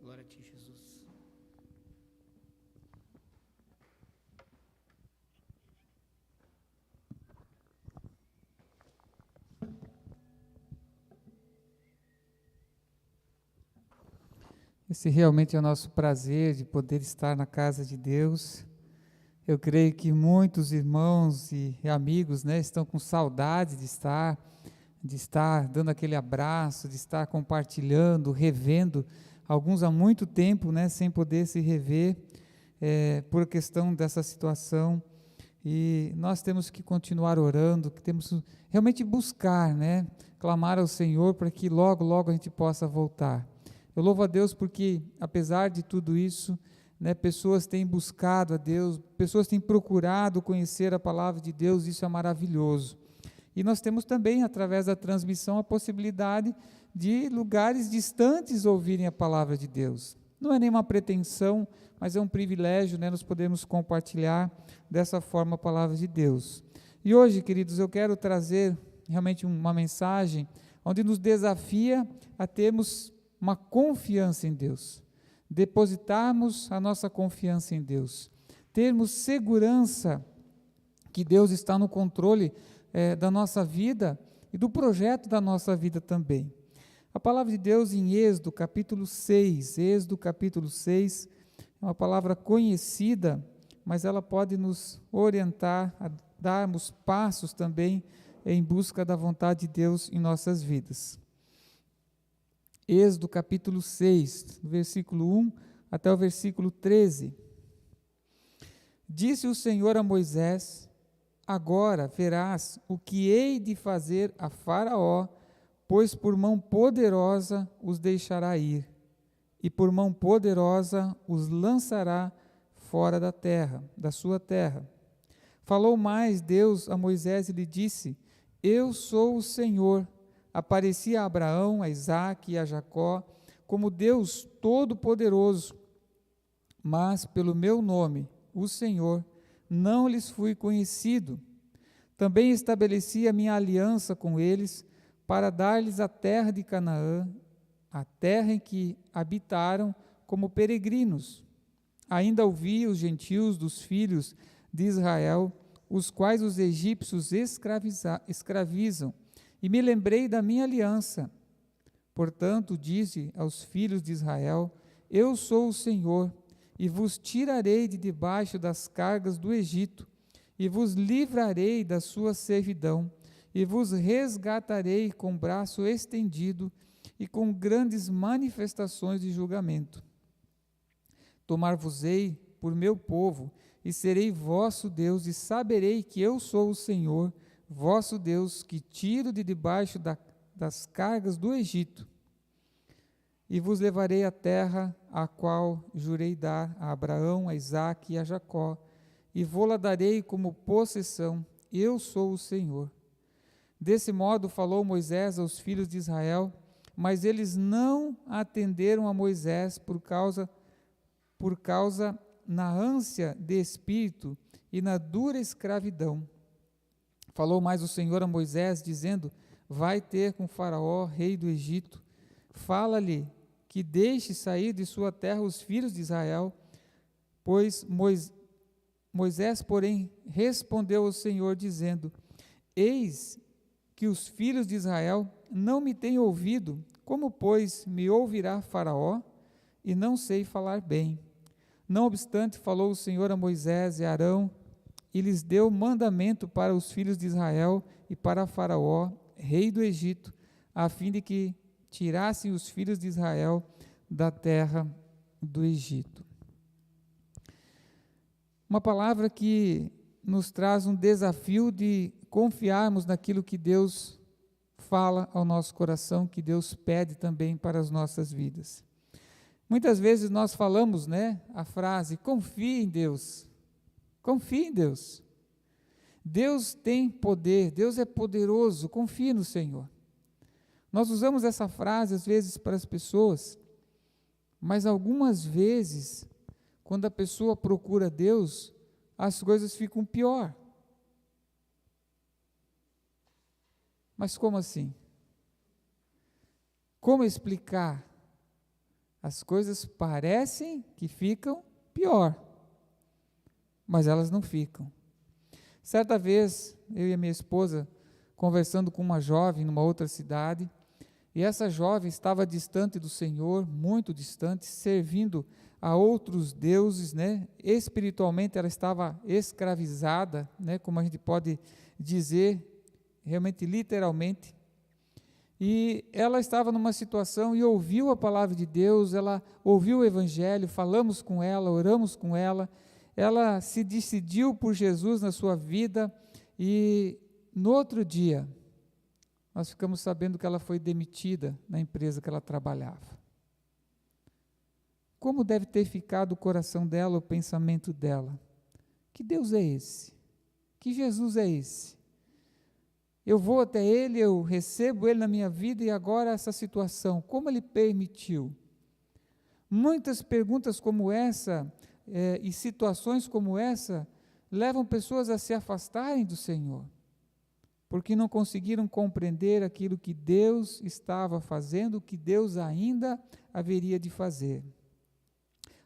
Glória a ti, Jesus. Esse realmente é o nosso prazer de poder estar na casa de Deus. Eu creio que muitos irmãos e amigos, né, estão com saudade de estar dando aquele abraço, de estar compartilhando, revendo, alguns há muito tempo, né, sem poder se rever, por questão dessa situação. E nós temos que continuar orando, que temos que realmente buscar, né, clamar ao Senhor para que logo, logo a gente possa voltar. Eu louvo a Deus porque, apesar de tudo isso, né, pessoas têm buscado a Deus, pessoas têm procurado conhecer a palavra de Deus, isso é maravilhoso. E nós temos também, através da transmissão, a possibilidade de lugares distantes ouvirem a palavra de Deus. Não é nenhuma pretensão, mas é um privilégio, né, nós podemos compartilhar dessa forma a palavra de Deus. E hoje, queridos, eu quero trazer realmente uma mensagem onde nos desafia a termos uma confiança em Deus, depositarmos a nossa confiança em Deus, termos segurança que Deus está no controle da nossa vida e do projeto da nossa vida também. A palavra de Deus em Êxodo capítulo 6, é uma palavra conhecida, mas ela pode nos orientar a darmos passos também em busca da vontade de Deus em nossas vidas. Êxodo capítulo 6, versículo 1 até o versículo 13. Disse o Senhor a Moisés: agora verás o que hei de fazer a Faraó, pois por mão poderosa os deixará ir, e por mão poderosa os lançará fora da terra, da sua terra. Falou mais Deus a Moisés e lhe disse: eu sou o Senhor. Apareci a Abraão, a Isaque e a Jacó como Deus Todo-Poderoso, mas pelo meu nome, o Senhor, não lhes fui conhecido. Também estabeleci a minha aliança com eles para dar-lhes a terra de Canaã, a terra em que habitaram como peregrinos. Ainda ouvi os gentios dos filhos de Israel, os quais os egípcios escravizam, e me lembrei da minha aliança. Portanto, disse aos filhos de Israel: eu sou o Senhor, e vos tirarei de debaixo das cargas do Egito, e vos livrarei da sua servidão, e vos resgatarei com braço estendido e com grandes manifestações de julgamento. Tomar-vos-ei por meu povo, e serei vosso Deus, e saberei que eu sou o Senhor, vosso Deus, que tiro de debaixo das cargas do Egito, e vos levarei à terra a qual jurei dar a Abraão, a Isaque e a Jacó, e vô-la darei como possessão. Eu sou o Senhor. Desse modo falou Moisés aos filhos de Israel, mas eles não atenderam a Moisés por causa na ânsia de espírito e na dura escravidão. Falou mais o Senhor a Moisés, dizendo: vai ter com Faraó, rei do Egito, fala-lhe que deixe sair de sua terra os filhos de Israel, pois Moisés, porém, respondeu ao Senhor, dizendo: eis que os filhos de Israel não me têm ouvido, como, pois, me ouvirá Faraó? E não sei falar bem. Não obstante, falou o Senhor a Moisés e a Arão, e lhes deu mandamento para os filhos de Israel e para Faraó, rei do Egito, a fim de que tirassem os filhos de Israel da terra do Egito. Uma palavra que nos traz um desafio de confiarmos naquilo que Deus fala ao nosso coração, que Deus pede também para as nossas vidas. Muitas vezes nós falamos, né, a frase: confie em Deus. Confie em Deus. Deus tem poder, Deus é poderoso, confie no Senhor. Nós usamos essa frase às vezes para as pessoas, mas algumas vezes, quando a pessoa procura Deus, as coisas ficam pior. Mas como assim? Como explicar As coisas parecem que ficam pior, mas elas não ficam. Certa vez, eu e a minha esposa, conversando com uma jovem numa outra cidade, e essa jovem estava distante do Senhor, muito distante, servindo a outros deuses, né? Espiritualmente ela estava escravizada, né? Como a gente pode dizer, realmente literalmente. E ela estava numa situação e ouviu a palavra de Deus, ela ouviu o Evangelho, falamos com ela, oramos com ela se decidiu por Jesus na sua vida, e no outro dia, nós ficamos sabendo que ela foi demitida na empresa que ela trabalhava. Como deve ter ficado o coração dela, o pensamento dela? Que Deus é esse? Que Jesus é esse? Eu vou até Ele, eu recebo Ele na minha vida, e agora essa situação, como Ele permitiu? Muitas perguntas como essa, e situações como essa, levam pessoas a se afastarem do Senhor, porque não conseguiram compreender aquilo que Deus estava fazendo, o que Deus ainda haveria de fazer.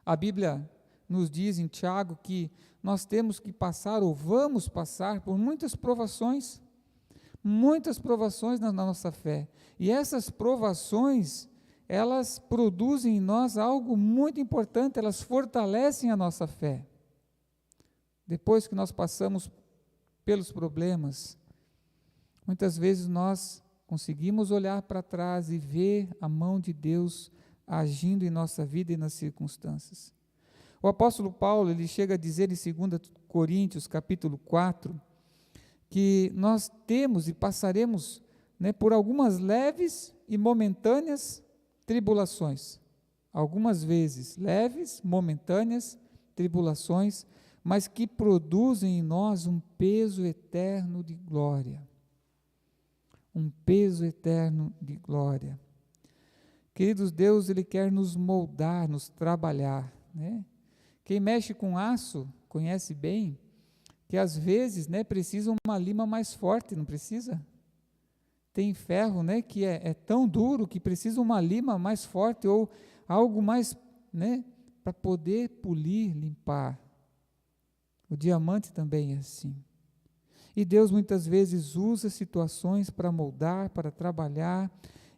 A Bíblia nos diz em Tiago que nós temos que passar, ou vamos passar, por muitas provações na nossa fé, e essas provações, elas produzem em nós algo muito importante, elas fortalecem a nossa fé. Depois que nós passamos pelos problemas, muitas vezes nós conseguimos olhar para trás e ver a mão de Deus agindo em nossa vida e nas circunstâncias. O apóstolo Paulo, ele chega a dizer em 2 Coríntios, capítulo 4, que nós temos e passaremos, né, por algumas leves e momentâneas tribulações. Algumas vezes leves, momentâneas tribulações, mas que produzem em nós um peso eterno de glória. Um peso eterno de glória. Queridos, Deus, Ele quer nos moldar, nos trabalhar, né? Quem mexe com aço conhece bem que às vezes, né, precisa uma lima mais forte, não precisa? Tem ferro, né, que é tão duro que precisa uma lima mais forte ou algo mais, né, para poder polir, limpar. O diamante também é assim. E Deus muitas vezes usa situações para moldar, para trabalhar,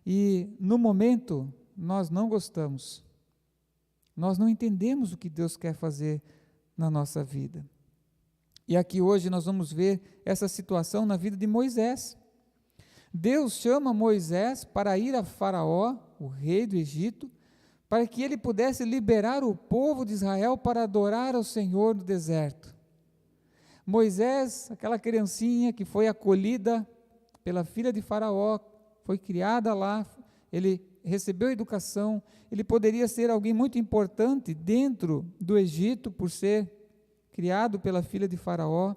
e no momento nós não gostamos, nós não entendemos o que Deus quer fazer na nossa vida. E aqui hoje nós vamos ver essa situação na vida de Moisés. Deus chama Moisés para ir a Faraó, o rei do Egito, para que ele pudesse liberar o povo de Israel para adorar ao Senhor no deserto. Moisés, aquela criancinha que foi acolhida pela filha de Faraó, foi criada lá, ele recebeu educação, ele poderia ser alguém muito importante dentro do Egito, por ser criado pela filha de Faraó,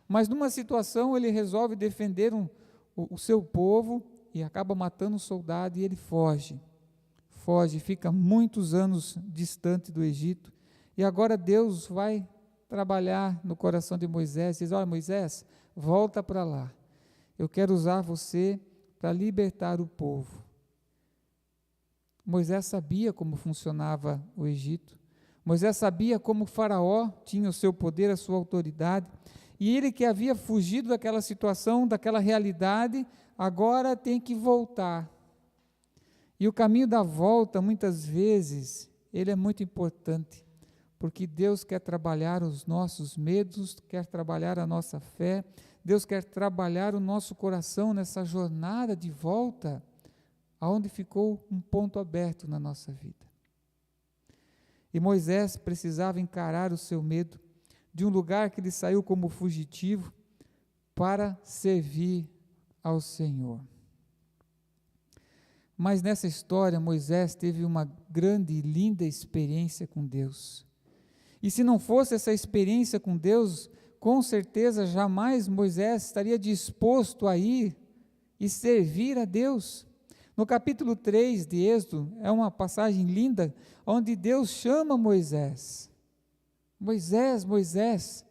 mas numa situação ele resolve defender o seu povo e acaba matando um soldado, e ele foge, fica muitos anos distante do Egito, e agora Deus vai trabalhar no coração de Moisés, diz: olha, Moisés, volta para lá, eu quero usar você para libertar o povo. Moisés sabia como funcionava o Egito, Moisés sabia como o Faraó tinha o seu poder, a sua autoridade, e ele que havia fugido daquela situação, daquela realidade, agora tem que voltar. E o caminho da volta, muitas vezes, ele é muito importante, porque Deus quer trabalhar os nossos medos, quer trabalhar a nossa fé, Deus quer trabalhar o nosso coração nessa jornada de volta, aonde ficou um ponto aberto na nossa vida. E Moisés precisava encarar o seu medo, de um lugar que ele saiu como fugitivo, para servir ao Senhor. Mas nessa história, Moisés teve uma grande e linda experiência com Deus. E se não fosse essa experiência com Deus, com certeza jamais Moisés estaria disposto a ir e servir a Deus. No capítulo 3 de Êxodo, é uma passagem linda, onde Deus chama Moisés. Moisés, Moisés.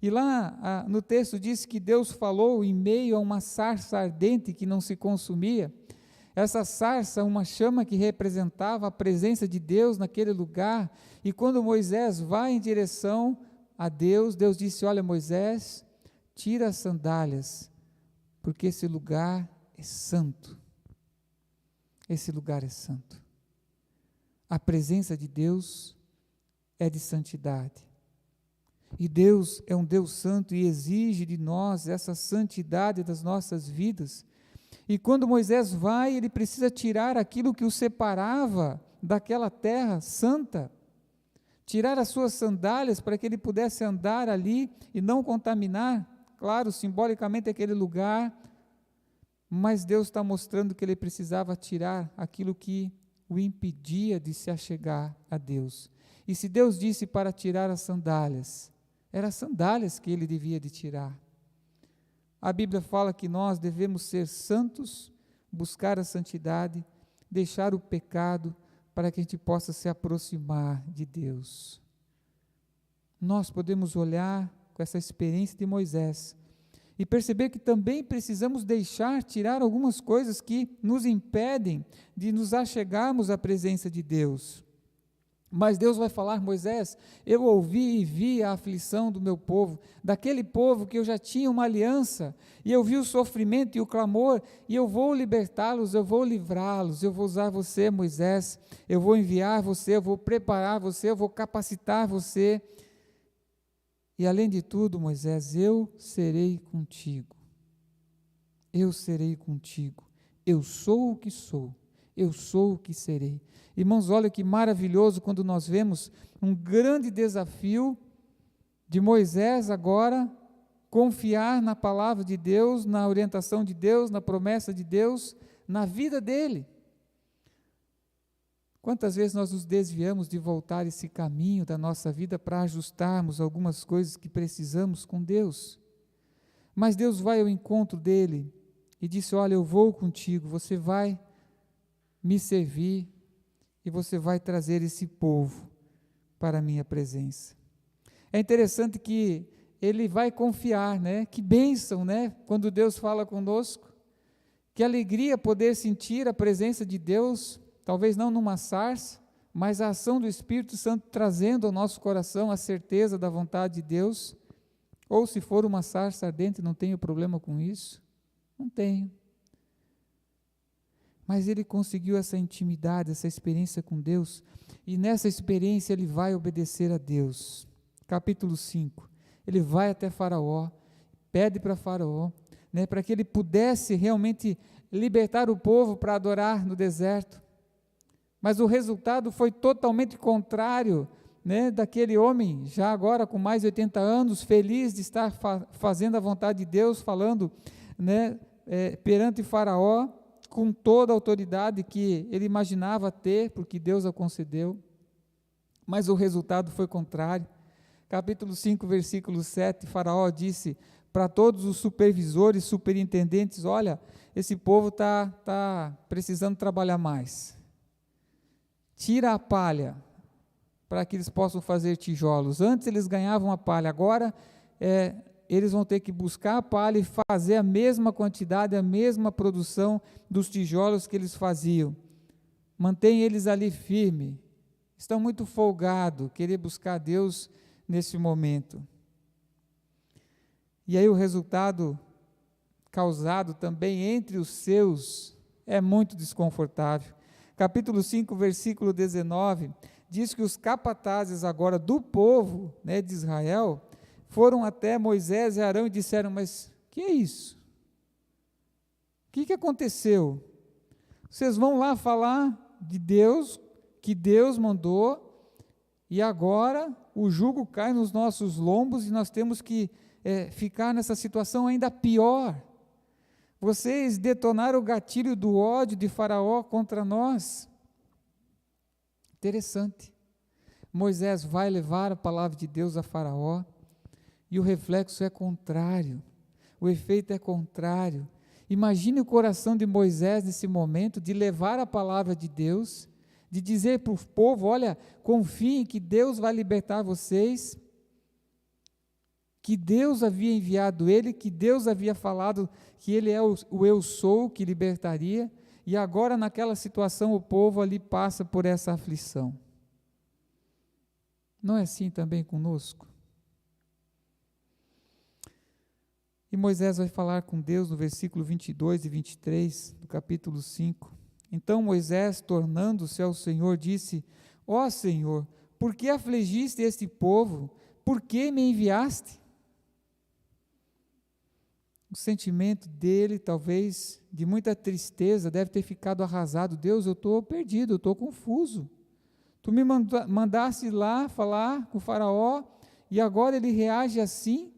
E lá no texto diz que Deus falou em meio a uma sarça ardente que não se consumia. Essa sarça, uma chama que representava a presença de Deus naquele lugar, e quando Moisés vai em direção a Deus, Deus disse: olha, Moisés, tira as sandálias, porque esse lugar é santo. Esse lugar é santo. A presença de Deus é de santidade. E Deus é um Deus santo e exige de nós essa santidade das nossas vidas. E quando Moisés vai, ele precisa tirar aquilo que o separava daquela terra santa, tirar as suas sandálias para que ele pudesse andar ali e não contaminar, claro, simbolicamente aquele lugar, mas Deus está mostrando que ele precisava tirar aquilo que o impedia de se achegar a Deus. E se Deus disse para tirar as sandálias, eram as sandálias que ele devia de tirar. A Bíblia fala que nós devemos ser santos, buscar a santidade, deixar o pecado, para que a gente possa se aproximar de Deus. Nós podemos olhar com essa experiência de Moisés e perceber que também precisamos tirar algumas coisas que nos impedem de nos achegarmos à presença de Deus. Mas Deus vai falar: Moisés, eu ouvi e vi a aflição do meu povo, daquele povo que eu já tinha uma aliança, e eu vi o sofrimento e o clamor, e eu vou libertá-los, eu vou livrá-los, eu vou usar você, Moisés, eu vou enviar você, eu vou preparar você, eu vou capacitar você, e além de tudo, Moisés, eu serei contigo, eu serei contigo, eu sou o que sou, eu sou o que serei. Irmãos, olha que maravilhoso quando nós vemos um grande desafio de Moisés agora confiar na palavra de Deus, na orientação de Deus, na promessa de Deus, na vida dele. Quantas vezes nós nos desviamos de voltar esse caminho da nossa vida para ajustarmos algumas coisas que precisamos com Deus? Mas Deus vai ao encontro dele e disse: olha, eu vou contigo, você vai me servir, e você vai trazer esse povo para a minha presença. É interessante que ele vai confiar, né? Que bênção, né? Quando Deus fala conosco, que alegria poder sentir a presença de Deus, talvez não numa sarça, mas a ação do Espírito Santo trazendo ao nosso coração a certeza da vontade de Deus. Ou se for uma sarça ardente, não tenho problema com isso? Não tenho. Mas ele conseguiu essa intimidade, essa experiência com Deus, e nessa experiência ele vai obedecer a Deus. Capítulo 5, ele vai até Faraó, pede para Faraó, né, para que ele pudesse realmente libertar o povo para adorar no deserto, mas o resultado foi totalmente contrário, né, daquele homem, já agora com mais de 80 anos, feliz de estar fazendo a vontade de Deus, falando, né, perante Faraó, com toda a autoridade que ele imaginava ter, porque Deus a concedeu, mas o resultado foi contrário. Capítulo 5, versículo 7, Faraó disse para todos os supervisores, superintendentes: olha, esse povo está precisando trabalhar mais, tira a palha, para que eles possam fazer tijolos. Antes eles ganhavam a palha, agora eles vão ter que buscar a palha e fazer a mesma quantidade, a mesma produção dos tijolos que eles faziam. Mantém eles ali firme. Estão muito folgados, querer buscar Deus nesse momento. E aí o resultado causado também entre os seus é muito desconfortável. Capítulo 5, versículo 19, diz que os capatazes agora do povo, né, de Israel, foram até Moisés e Arão e disseram: mas que é isso? O que aconteceu? Vocês vão lá falar de Deus, que Deus mandou, e agora o jugo cai nos nossos lombos e nós temos que ficar nessa situação ainda pior. Vocês detonaram o gatilho do ódio de Faraó contra nós. Interessante. Moisés vai levar a palavra de Deus a Faraó, e o reflexo é contrário, o efeito é contrário. Imagine o coração de Moisés nesse momento, de levar a palavra de Deus, de dizer para o povo: olha, confiem que Deus vai libertar vocês, que Deus havia enviado ele, que Deus havia falado que ele é o eu sou que libertaria, e agora naquela situação o povo ali passa por essa aflição. Não é assim também conosco? E Moisés vai falar com Deus no versículo 22 e 23 do capítulo 5. Então Moisés, tornando-se ao Senhor, disse: Ó Senhor, por que afligiste este povo? Por que me enviaste? O sentimento dele, talvez, de muita tristeza, deve ter ficado arrasado. Deus, eu estou perdido, eu estou confuso. Tu me mandaste lá falar com o faraó, e agora ele reage assim?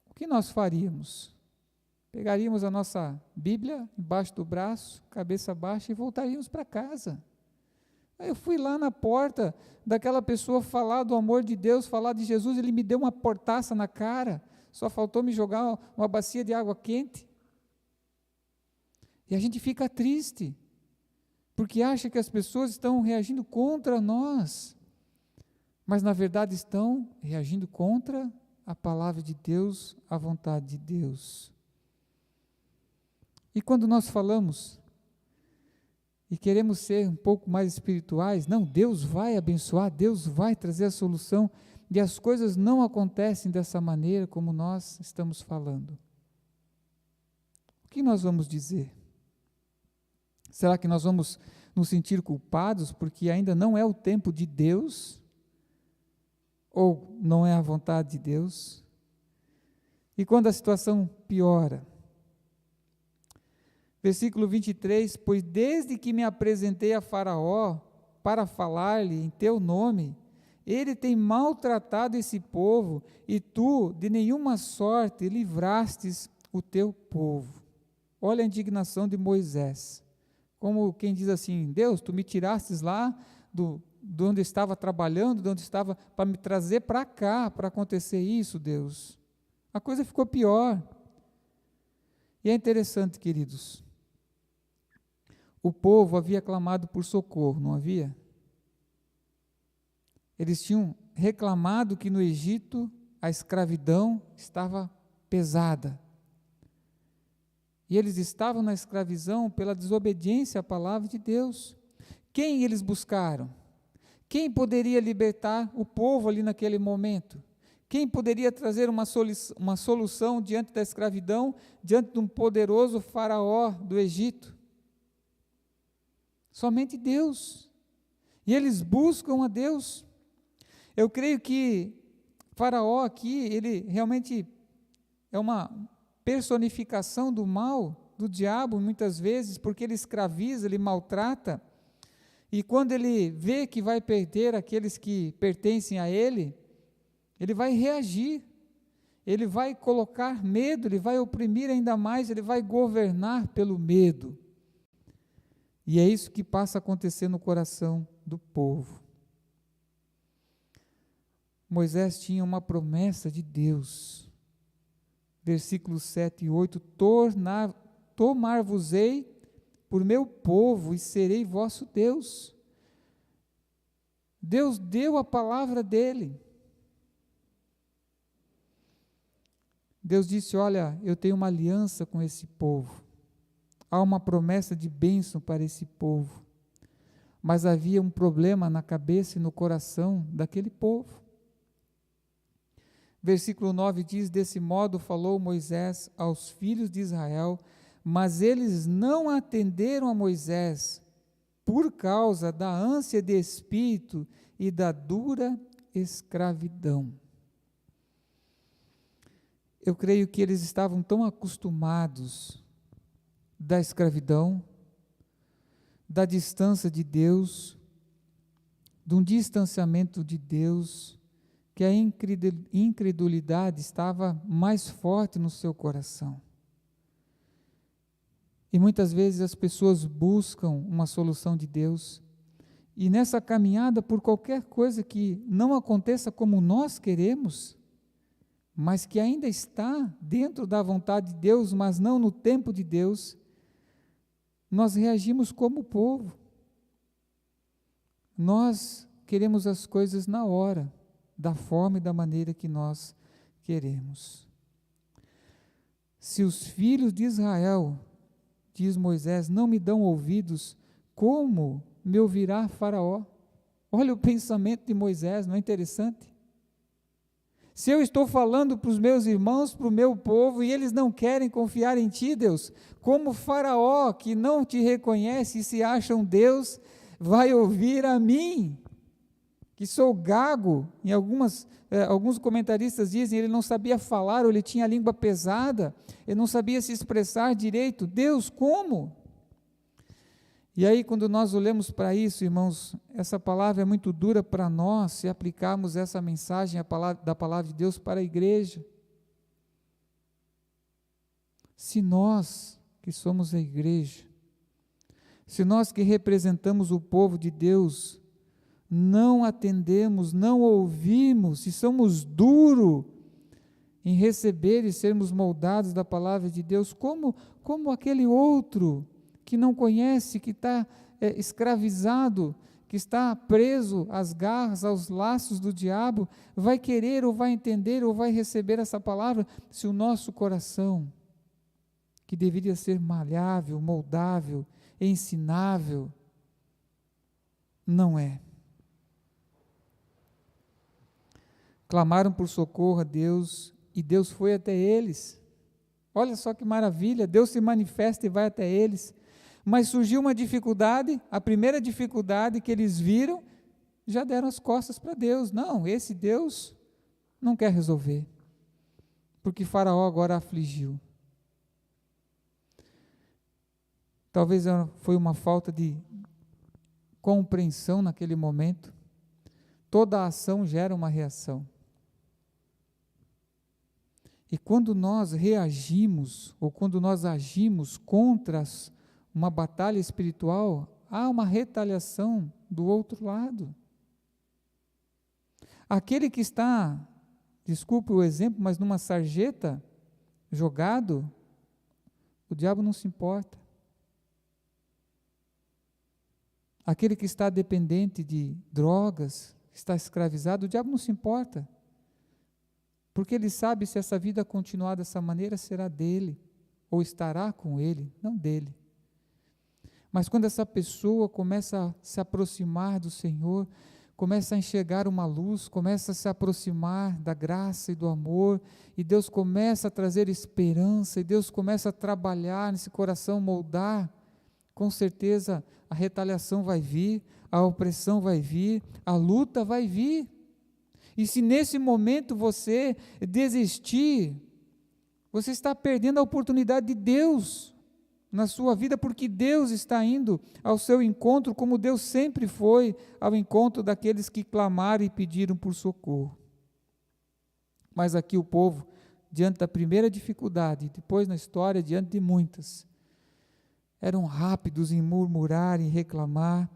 O que nós faríamos? Pegaríamos a nossa Bíblia embaixo do braço, cabeça baixa, e voltaríamos para casa. Aí eu fui lá na porta daquela pessoa falar do amor de Deus, falar de Jesus, ele me deu uma portaça na cara, só faltou me jogar uma bacia de água quente. E a gente fica triste, porque acha que as pessoas estão reagindo contra nós, mas na verdade estão reagindo contra a palavra de Deus, a vontade de Deus. E quando nós falamos e queremos ser um pouco mais espirituais, não, Deus vai abençoar, Deus vai trazer a solução, e as coisas não acontecem dessa maneira como nós estamos falando. O que nós vamos dizer? Será que nós vamos nos sentir culpados porque ainda não é o tempo de Deus? Ou não é a vontade de Deus? E quando a situação piora? Versículo 23, pois desde que me apresentei a Faraó para falar-lhe em teu nome, ele tem maltratado esse povo, e tu de nenhuma sorte livrastes o teu povo. Olha a indignação de Moisés, como quem diz assim: Deus, tu me tirastes lá de onde estava trabalhando, de onde estava, para me trazer para cá, para acontecer isso, Deus. A coisa ficou pior. E é interessante, queridos, o povo havia clamado por socorro, não havia? Eles tinham reclamado que no Egito a escravidão estava pesada. E eles estavam na escravidão pela desobediência à palavra de Deus. Quem eles buscaram? Quem poderia libertar o povo ali naquele momento? Quem poderia trazer uma solução diante da escravidão, diante de um poderoso faraó do Egito? Somente Deus. E eles buscam a Deus. Eu creio que Faraó aqui, ele realmente é uma personificação do mal, do diabo, muitas vezes, porque ele escraviza, ele maltrata, e quando ele vê que vai perder aqueles que pertencem a ele vai reagir, ele vai colocar medo, ele vai oprimir ainda mais, ele vai governar pelo medo. E é isso que passa a acontecer no coração do povo. Moisés tinha uma promessa de Deus. Versículos 7 e 8, tomar-vos-ei por meu povo e serei vosso Deus. Deus deu a palavra dele. Deus disse: olha, eu tenho uma aliança com esse povo. Há uma promessa de bênção para esse povo. Mas havia um problema na cabeça e no coração daquele povo. Versículo 9 diz: desse modo falou Moisés aos filhos de Israel, mas eles não atenderam a Moisés, por causa da ânsia de espírito e da dura escravidão. Eu creio que eles estavam tão acostumados da escravidão, da distância de Deus, de um distanciamento de Deus, que a incredulidade estava mais forte no seu coração. E muitas vezes as pessoas buscam uma solução de Deus, e nessa caminhada, por qualquer coisa que não aconteça como nós queremos, mas que ainda está dentro da vontade de Deus, mas não no tempo de Deus, nós reagimos como o povo. Nós queremos as coisas na hora, da forma e da maneira que nós queremos. Se os filhos de Israel diz Moisés, não me dão ouvidos, como me ouvirá Faraó? Olha o pensamento de Moisés, não é interessante? Se eu estou falando para os meus irmãos, para o meu povo, e eles não querem confiar em Ti, Deus, como Faraó, que não Te reconhece e se acha um Deus, vai ouvir a mim, que sou gago. Alguns comentaristas dizem, ele não sabia falar, ou ele tinha a língua pesada, ele não sabia se expressar direito. Deus, como? E aí, quando nós olhamos para isso, irmãos, essa palavra é muito dura para nós, se aplicarmos essa mensagem da palavra de Deus para a igreja. Se nós, que somos a igreja, se nós que representamos o povo de Deus, não atendemos, não ouvimos, se somos duros em receber e sermos moldados da palavra de Deus, como aquele outro que não conhece, que está escravizado, que está preso às garras, aos laços do diabo, vai querer ou vai entender ou vai receber essa palavra, se o nosso coração, que deveria ser maleável, moldável, ensinável, não é. Clamaram por socorro a Deus, e Deus foi até eles. Olha só que maravilha, Deus se manifesta e vai até eles. Mas surgiu uma dificuldade, a primeira dificuldade que eles viram, já deram as costas para Deus. Não, esse Deus não quer resolver, porque Faraó agora afligiu. Talvez foi uma falta de compreensão naquele momento. Toda ação gera uma reação. E quando nós reagimos, ou quando nós agimos contra uma batalha espiritual, há uma retaliação do outro lado. Aquele que está, desculpe o exemplo, mas numa sarjeta, jogado, o diabo não se importa. Aquele que está dependente de drogas, está escravizado, o diabo não se importa. Porque ele sabe se essa vida continuar dessa maneira, será dele, ou estará com ele, não dele. Mas quando essa pessoa começa a se aproximar do Senhor, começa a enxergar uma luz, começa a se aproximar da graça e do amor, e Deus começa a trazer esperança, e Deus começa a trabalhar nesse coração, moldar, com certeza a retaliação vai vir, a opressão vai vir, a luta vai vir. E se nesse momento você desistir, você está perdendo a oportunidade de Deus na sua vida, porque Deus está indo ao seu encontro, como Deus sempre foi ao encontro daqueles que clamaram e pediram por socorro. Mas aqui o povo, diante da primeira dificuldade, depois na história, diante de muitas, eram rápidos em murmurar, em reclamar,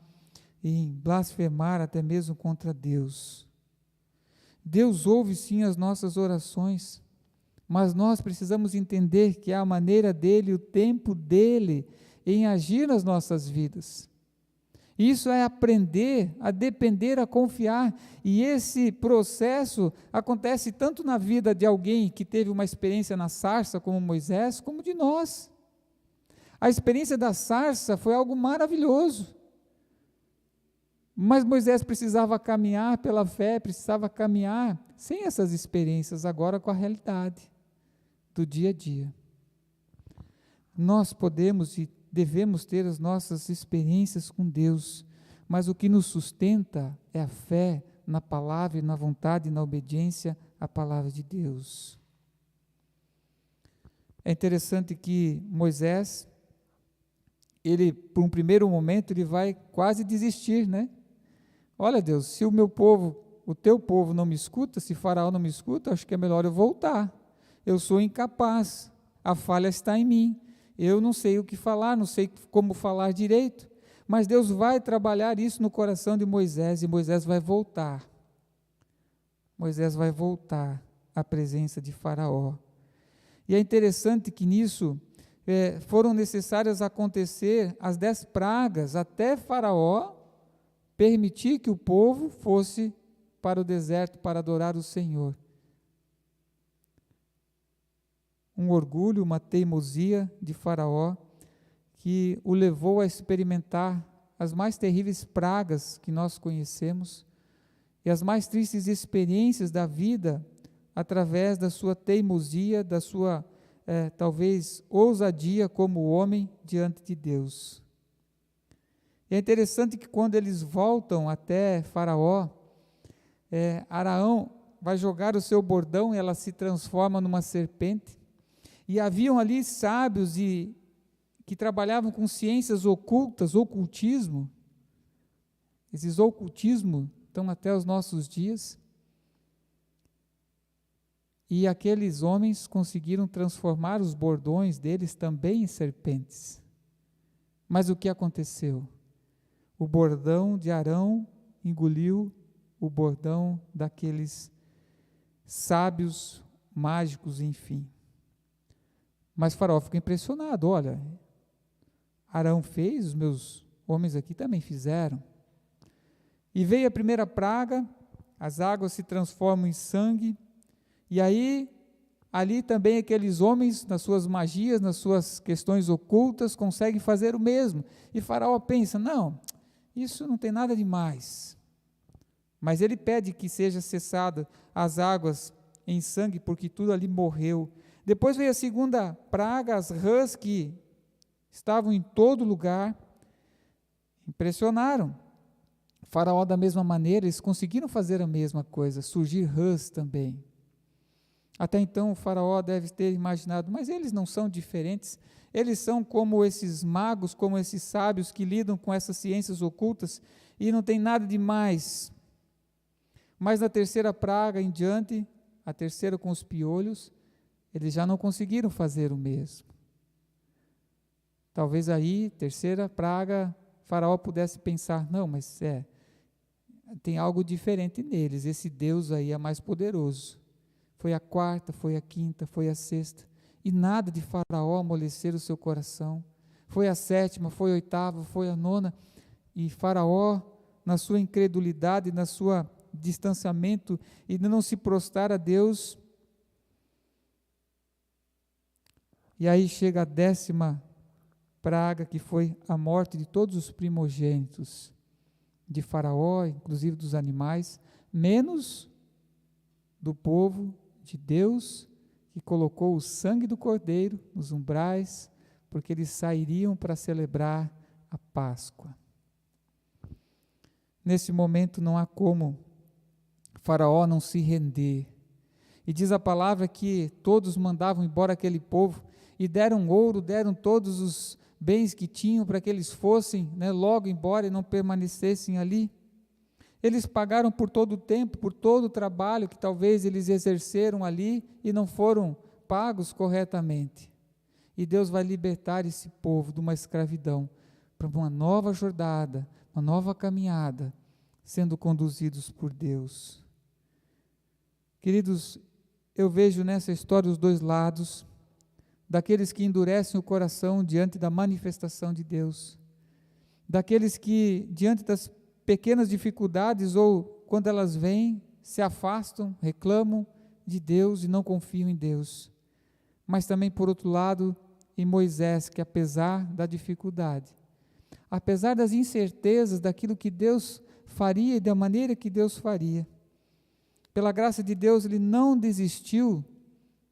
em blasfemar até mesmo contra Deus. Deus ouve sim as nossas orações, mas nós precisamos entender que é a maneira dele, o tempo dele em agir nas nossas vidas. Isso é aprender a depender, a confiar, e esse processo acontece tanto na vida de alguém que teve uma experiência na sarça, como Moisés, como de nós. A experiência da sarça foi algo maravilhoso, mas Moisés precisava caminhar pela fé, precisava caminhar sem essas experiências, agora com a realidade do dia a dia. Nós podemos e devemos ter as nossas experiências com Deus, mas o que nos sustenta é a fé na palavra e na vontade e na obediência à palavra de Deus. É interessante que Moisés, ele, por um primeiro momento, ele vai quase desistir, né? Olha, Deus, se o meu povo, o teu povo não me escuta, se Faraó não me escuta, acho que é melhor eu voltar. Eu sou incapaz, a falha está em mim. Eu não sei o que falar, não sei como falar direito. Mas Deus vai trabalhar isso no coração de Moisés, e Moisés vai voltar. Moisés vai voltar à presença de Faraó. E é interessante que nisso foram necessárias acontecer as 10 pragas, até Faraó permitir que o povo fosse para o deserto para adorar o Senhor. Um orgulho, uma teimosia de Faraó, que o levou a experimentar as mais terríveis pragas que nós conhecemos e as mais tristes experiências da vida através da sua teimosia, da sua, talvez, ousadia como homem diante de Deus. E é interessante que quando eles voltam até Faraó, Araão vai jogar o seu bordão e ela se transforma numa serpente. E haviam ali sábios que trabalhavam com ciências ocultas, ocultismo. Esses ocultismos estão até os nossos dias. E aqueles homens conseguiram transformar os bordões deles também em serpentes. Mas o que aconteceu? O bordão de Arão engoliu o bordão daqueles sábios mágicos, enfim. Mas Faraó ficou impressionado, olha, Arão fez, os meus homens aqui também fizeram. E veio a primeira praga, as águas se transformam em sangue, e aí, ali também aqueles homens, nas suas magias, nas suas questões ocultas, conseguem fazer o mesmo. E Faraó pensa, não, isso não tem nada demais. Mas ele pede que seja cessada as águas em sangue, porque tudo ali morreu. Depois veio a segunda praga, as rãs que estavam em todo lugar, impressionaram. Faraó da mesma maneira, eles conseguiram fazer a mesma coisa, surgir rãs também. Até então o Faraó deve ter imaginado, mas eles não são diferentes, eles são como esses magos, como esses sábios que lidam com essas ciências ocultas e não tem nada de mais. Mas na terceira praga em diante, a terceira com os piolhos, eles já não conseguiram fazer o mesmo. Talvez aí, terceira praga, Faraó pudesse pensar, não, mas tem algo diferente neles, esse Deus aí é mais poderoso. Foi a quarta, foi a quinta, foi a sexta, e nada de Faraó amolecer o seu coração. Foi a sétima, foi a oitava, foi a nona, e Faraó, na sua incredulidade, na sua distanciamento, e não se prostrar a Deus. E aí chega a 10ª praga, que foi a morte de todos os primogênitos de Faraó, inclusive dos animais, menos do povo de Deus, que colocou o sangue do cordeiro nos umbrais, porque eles sairiam para celebrar a Páscoa. Nesse momento não há como Faraó não se render. E diz a palavra que todos mandavam embora aquele povo, e deram ouro, deram todos os bens que tinham para que eles fossem, logo embora e não permanecessem ali. Eles pagaram por todo o tempo, por todo o trabalho que talvez eles exerceram ali e não foram pagos corretamente. E Deus vai libertar esse povo de uma escravidão para uma nova jornada, uma nova caminhada, sendo conduzidos por Deus. Queridos, eu vejo nessa história os dois lados, daqueles que endurecem o coração diante da manifestação de Deus, daqueles que, diante das pequenas dificuldades ou quando elas vêm, se afastam, reclamam de Deus e não confiam em Deus. Mas também, por outro lado, em Moisés, que apesar da dificuldade, apesar das incertezas daquilo que Deus faria e da maneira que Deus faria, pela graça de Deus, ele não desistiu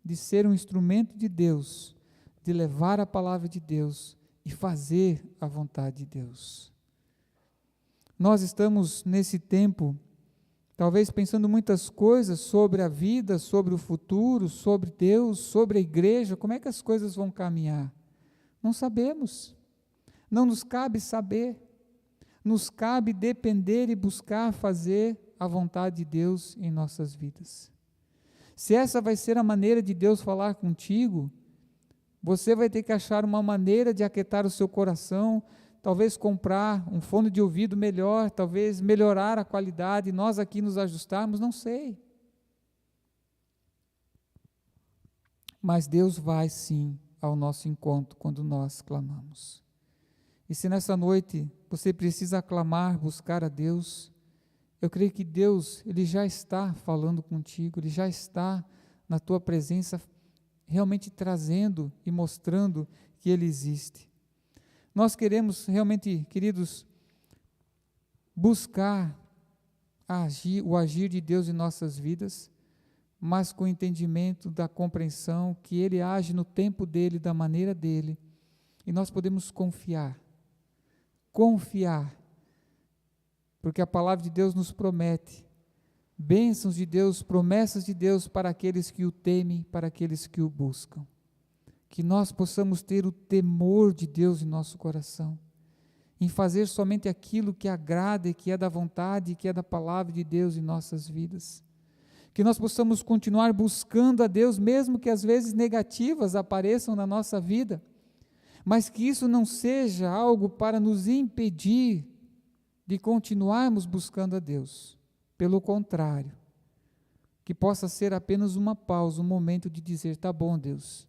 de ser um instrumento de Deus, de levar a palavra de Deus e fazer a vontade de Deus. Nós estamos nesse tempo, talvez pensando muitas coisas sobre a vida, sobre o futuro, sobre Deus, sobre a igreja, como é que as coisas vão caminhar? Não sabemos, não nos cabe saber, nos cabe depender e buscar fazer a vontade de Deus em nossas vidas. Se essa vai ser a maneira de Deus falar contigo, você vai ter que achar uma maneira de aquietar o seu coração, talvez comprar um fone de ouvido melhor, talvez melhorar a qualidade, nós aqui nos ajustarmos, não sei. Mas Deus vai sim ao nosso encontro quando nós clamamos. E se nessa noite você precisa clamar, buscar a Deus, eu creio que Deus, Ele já está falando contigo, Ele já está na tua presença, realmente trazendo e mostrando que Ele existe. Nós queremos realmente, queridos, buscar o agir de Deus em nossas vidas, mas com o entendimento da compreensão que Ele age no tempo dEle, da maneira dEle, e nós podemos confiar, porque a palavra de Deus nos promete bênçãos de Deus, promessas de Deus para aqueles que o temem, para aqueles que o buscam. Que nós possamos ter o temor de Deus em nosso coração, em fazer somente aquilo que agrada e que é da vontade e que é da palavra de Deus em nossas vidas. Que nós possamos continuar buscando a Deus, mesmo que às vezes negativas apareçam na nossa vida, mas que isso não seja algo para nos impedir de continuarmos buscando a Deus. Pelo contrário, que possa ser apenas uma pausa, um momento de dizer, tá bom, Deus,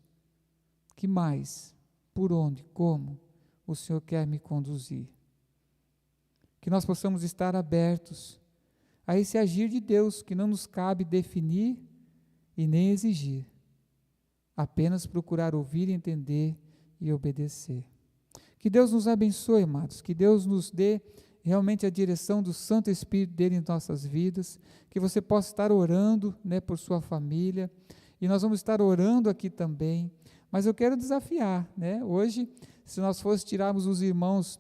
que mais, por onde, como o Senhor quer me conduzir? Que nós possamos estar abertos a esse agir de Deus, que não nos cabe definir e nem exigir, apenas procurar ouvir, entender e obedecer. Que Deus nos abençoe, amados, que Deus nos dê realmente a direção do Santo Espírito dele em nossas vidas, que você possa estar orando, né, por sua família, e nós vamos estar orando aqui também, mas eu quero desafiar, né, hoje, se nós fosse tirarmos os irmãos,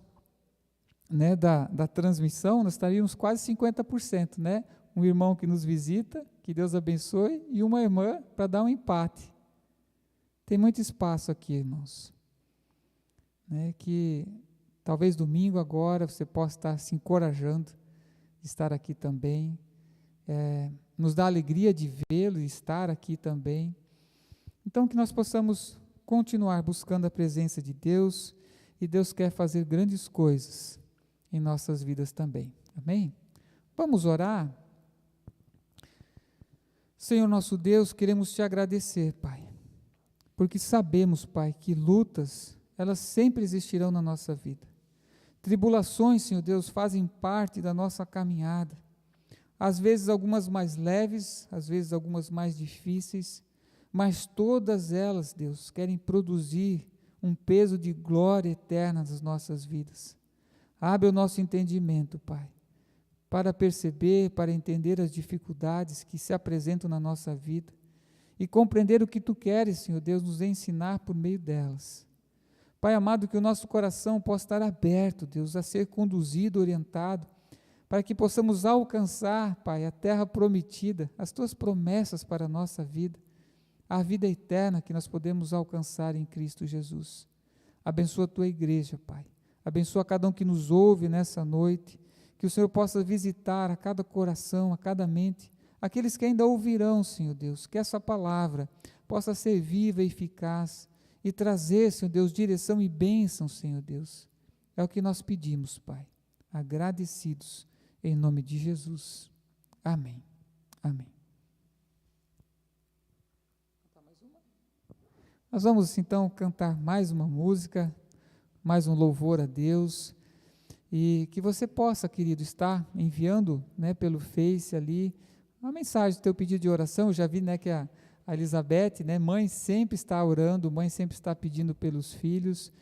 né, da transmissão, nós estaríamos quase 50%, né, um irmão que nos visita, que Deus abençoe, e uma irmã para dar um empate. Tem muito espaço aqui, irmãos, né, que talvez domingo agora você possa estar se encorajando de estar aqui também, nos dá alegria de vê-lo e estar aqui também. Então que nós possamos continuar buscando a presença de Deus, e Deus quer fazer grandes coisas em nossas vidas também, amém? Vamos orar? Senhor nosso Deus, queremos te agradecer, Pai, porque sabemos, Pai, que lutas, elas sempre existirão na nossa vida. Tribulações, Senhor Deus, fazem parte da nossa caminhada, às vezes algumas mais leves, às vezes algumas mais difíceis, mas todas elas, Deus, querem produzir um peso de glória eterna nas nossas vidas. Abre o nosso entendimento, Pai, para perceber, para entender as dificuldades que se apresentam na nossa vida e compreender o que Tu queres, Senhor Deus, nos ensinar por meio delas. Pai amado, que o nosso coração possa estar aberto, Deus, a ser conduzido, orientado, para que possamos alcançar, Pai, a terra prometida, as Tuas promessas para a nossa vida, a vida eterna que nós podemos alcançar em Cristo Jesus. Abençoa a Tua igreja, Pai. Abençoa cada um que nos ouve nessa noite, que o Senhor possa visitar a cada coração, a cada mente, aqueles que ainda ouvirão, Senhor Deus, que essa palavra possa ser viva e eficaz, e trazer, Senhor Deus, direção e bênção, Senhor Deus. É o que nós pedimos, Pai, agradecidos, em nome de Jesus. Amém. Amém. Nós vamos, então, cantar mais uma música, mais um louvor a Deus, e que você possa, querido, estar enviando, né, pelo Face ali, uma mensagem do teu pedido de oração. Eu já vi, né, que a Elizabeth, né, mãe sempre está orando, mãe sempre está pedindo pelos filhos.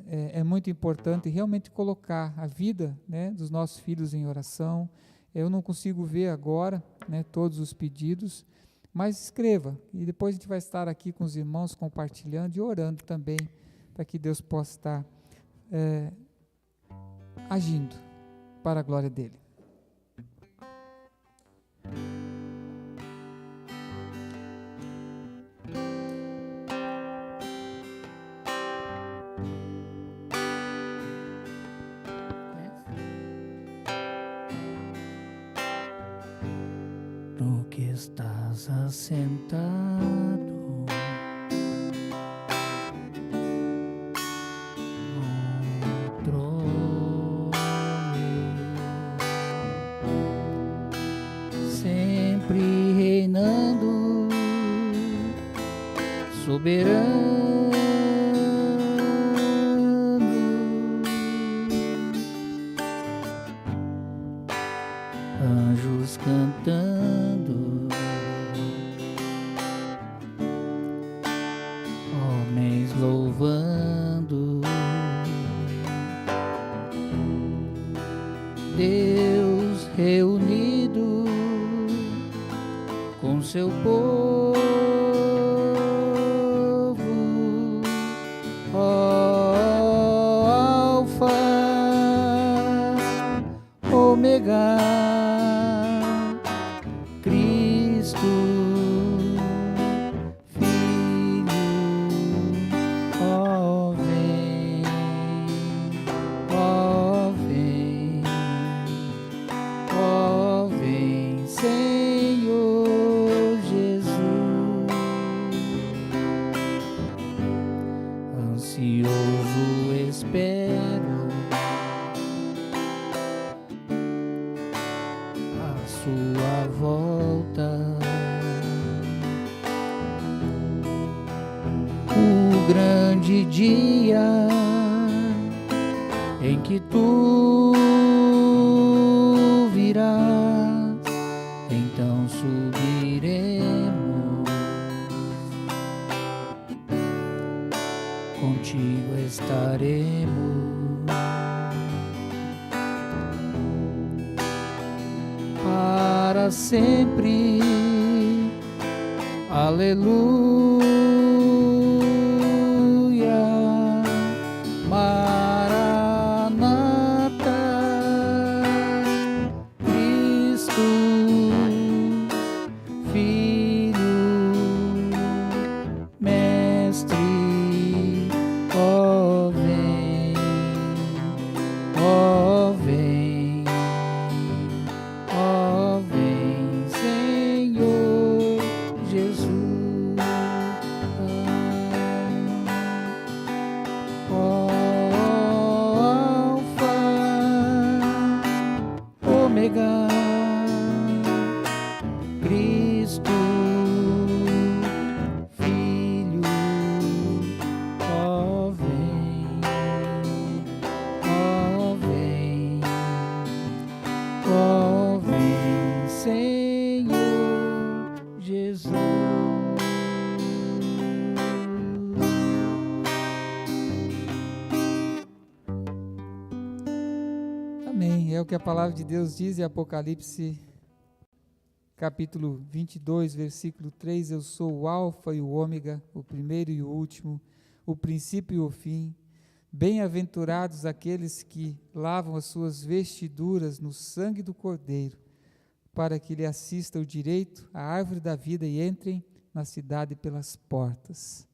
É muito importante realmente colocar a vida, né, dos nossos filhos em oração. Eu não consigo ver agora, né, todos os pedidos, mas escreva, e depois a gente vai estar aqui com os irmãos compartilhando e orando também, para que Deus possa estar agindo para a glória dEle. No que estás assentado, no trono, sempre reinando, soberano, anjos cantando, homens louvando, Deus reunido com seu povo, ó Alfa, Ômega, Cristo, Filho, ó vem, ó vem, ó vem, Senhor Jesus. Ansioso espero a sua volta, o grande dia em que tu virás, então subiremos, contigo estaremos para sempre. Aleluia, Maranata, Cristo, Filho, Mestre, ó vem, ó vem, ó vem, Senhor Jesus. Ó Alfa, Ômega, Cristo, Filho, ó vem, ó vem, ó vem, Senhor Jesus. Amém. É o que a palavra de Deus diz em Apocalipse, capítulo 22, versículo 3. Eu sou o Alfa e o Ômega, o primeiro e o último, o princípio e o fim. Bem-aventurados aqueles que lavam as suas vestiduras no sangue do Cordeiro, para que lhe assista o direito à árvore da vida e entrem na cidade pelas portas.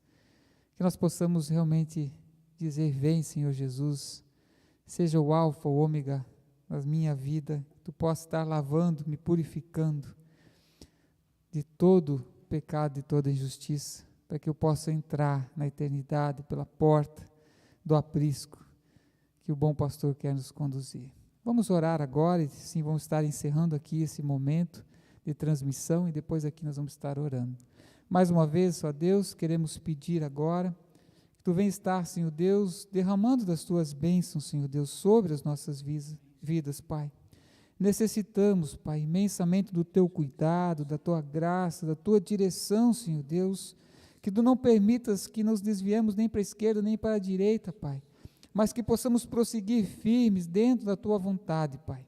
Que nós possamos realmente dizer: vem, Senhor Jesus, seja o Alfa, o Ômega na minha vida, que tu possa estar lavando, me purificando de todo pecado, de toda injustiça, para que eu possa entrar na eternidade pela porta do aprisco que o bom pastor quer nos conduzir. Vamos orar agora e sim, vamos estar encerrando aqui esse momento de transmissão e depois aqui nós vamos estar orando. Mais uma vez, ó Deus, queremos pedir agora que tu venha estar, Senhor Deus, derramando das tuas bênçãos, Senhor Deus, sobre as nossas vidas, Pai. Necessitamos, Pai, imensamente do teu cuidado, da tua graça, da tua direção, Senhor Deus, que tu não permitas que nos desviemos nem para a esquerda nem para a direita, Pai, mas que possamos prosseguir firmes dentro da tua vontade, Pai,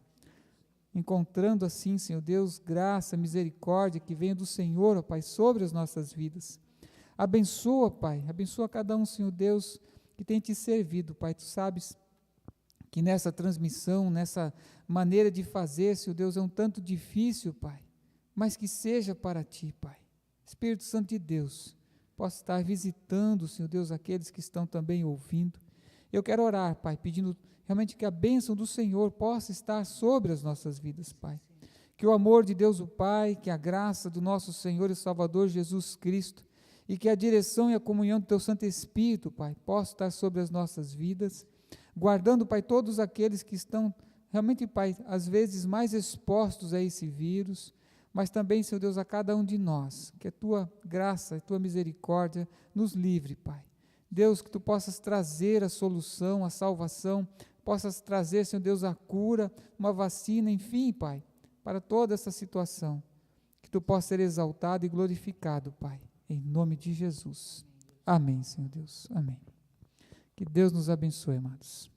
encontrando assim, Senhor Deus, graça, misericórdia que venha do Senhor, ó Pai, sobre as nossas vidas. Abençoa, Pai, abençoa cada um, Senhor Deus, que tem te servido, Pai. Tu sabes que nessa transmissão, nessa maneira de fazer, Senhor Deus, é um tanto difícil, Pai, mas que seja para Ti, Pai. Espírito Santo de Deus, possa estar visitando, Senhor Deus, aqueles que estão também ouvindo. Eu quero orar, Pai, pedindo realmente que a bênção do Senhor possa estar sobre as nossas vidas, Pai. Que o amor de Deus o Pai, que a graça do nosso Senhor e Salvador Jesus Cristo, e que a direção e a comunhão do Teu Santo Espírito, Pai, possa estar sobre as nossas vidas, guardando, Pai, todos aqueles que estão realmente, Pai, às vezes mais expostos a esse vírus, mas também, Senhor Deus, a cada um de nós, que a Tua graça, a Tua misericórdia nos livre, Pai. Deus, que Tu possas trazer a solução, a salvação, possas trazer, Senhor Deus, a cura, uma vacina, enfim, Pai, para toda essa situação, que Tu possas ser exaltado e glorificado, Pai, em nome de Jesus. Amém, Senhor Deus, amém. Que Deus nos abençoe, amados.